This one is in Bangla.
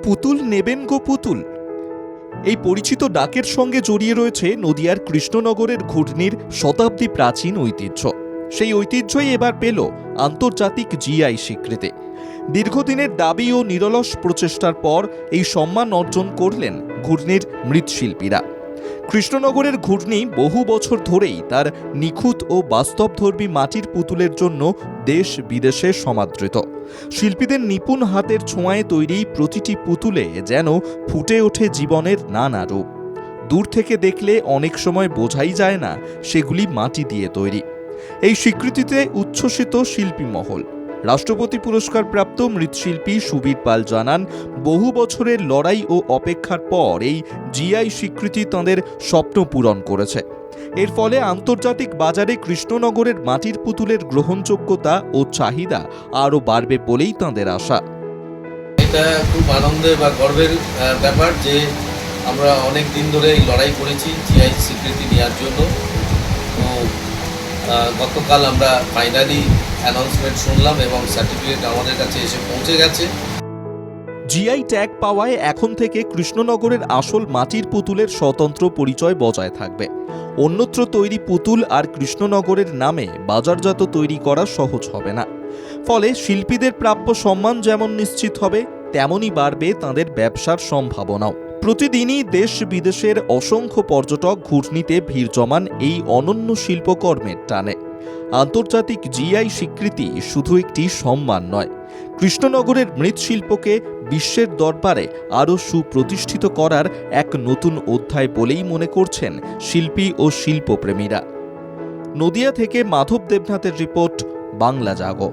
পুতুল নেবেন গো পুতুল, এই পরিচিত ডাকের সঙ্গে জড়িয়ে রয়েছে নদিয়ার কৃষ্ণনগরের ঘূর্ণির শতাব্দী প্রাচীন ঐতিহ্য। সেই ঐতিহ্যই এবার পেল আন্তর্জাতিক জিআই স্বীকৃতি। দীর্ঘদিনের দাবি ও নিরলস প্রচেষ্টার পর এই সম্মান অর্জন করলেন ঘূর্ণির মৃৎশিল্পীরা। কৃষ্ণনগরের ঘূর্ণি বহু বছর ধরেই তার নিখুঁত ও বাস্তবধর্মী মাটির পুতুলের জন্য দেশ বিদেশে সমাদৃত। শিল্পীদের নিপুণ হাতের ছোঁয়ায় তৈরি প্রতিটি পুতুলে যেন ফুটে ওঠে জীবনের নানা রূপ। দূর থেকে দেখলে অনেক সময় বোঝাই যায় না সেগুলি মাটি দিয়ে তৈরি। এই স্বীকৃতিতে উচ্ছ্বসিত শিল্পী মহল। রাষ্ট্রপতি পুরস্কার প্রাপ্ত মৃৎশিল্পী সুবীর পাল জানান, বহু বছরের লড়াই ও অপেক্ষার পর এই জিআই স্বীকৃতি তাঁদের স্বপ্ন পূরণ করেছে। এর ফলে আন্তর্জাতিক বাজারে কৃষ্ণনগরের মাটির পুতুলের গ্রহণযোগ্যতা ও চাহিদা আরও বাড়বে বলেই তাঁদের আশা। এটা খুব আনন্দের বা গর্বের ব্যাপার যে আমরা অনেক দিন ধরে এই লড়াই করেছি জিআই স্বীকৃতি নেওয়ার জন্য। তো গতকাল আমরা ফাইনালি অ্যানাউন্সমেন্ট শুনলাম এবং সার্টিফিকেট আমাদের কাছে এসে পৌঁছে গেছে। জিআই ট্যাগ পাওয়ায় এখন থেকে কৃষ্ণনগরের আসল মাটির পুতুলের স্বতন্ত্র পরিচয় বজায় থাকবে। অন্যত্র তৈরি পুতুল আর কৃষ্ণনগরের নামে বাজারজাত তৈরি করা সহজ হবে না। ফলে শিল্পীদের প্রাপ্য সম্মান যেমন নিশ্চিত হবে, তেমনই বাড়বে তাঁদের ব্যবসার সম্ভাবনাও। প্রতিদিনই দেশ বিদেশের অসংখ্য পর্যটক ঘূর্ণিতে ভিড় জমান এই অনন্য শিল্পকর্মের টানে। আন্তর্জাতিক জিআই স্বীকৃতি শুধু একটি সম্মান নয়, কৃষ্ণনগরের মৃৎশিল্পকে বিশ্বের দরবারে আরও সুপ্রতিষ্ঠিত করার এক নতুন অধ্যায় বলেই মনে করছেন শিল্পী ও শিল্পপ্রেমীরা। নদিয়া থেকে মাধব দেবনাথের রিপোর্ট, বাংলা জাগো।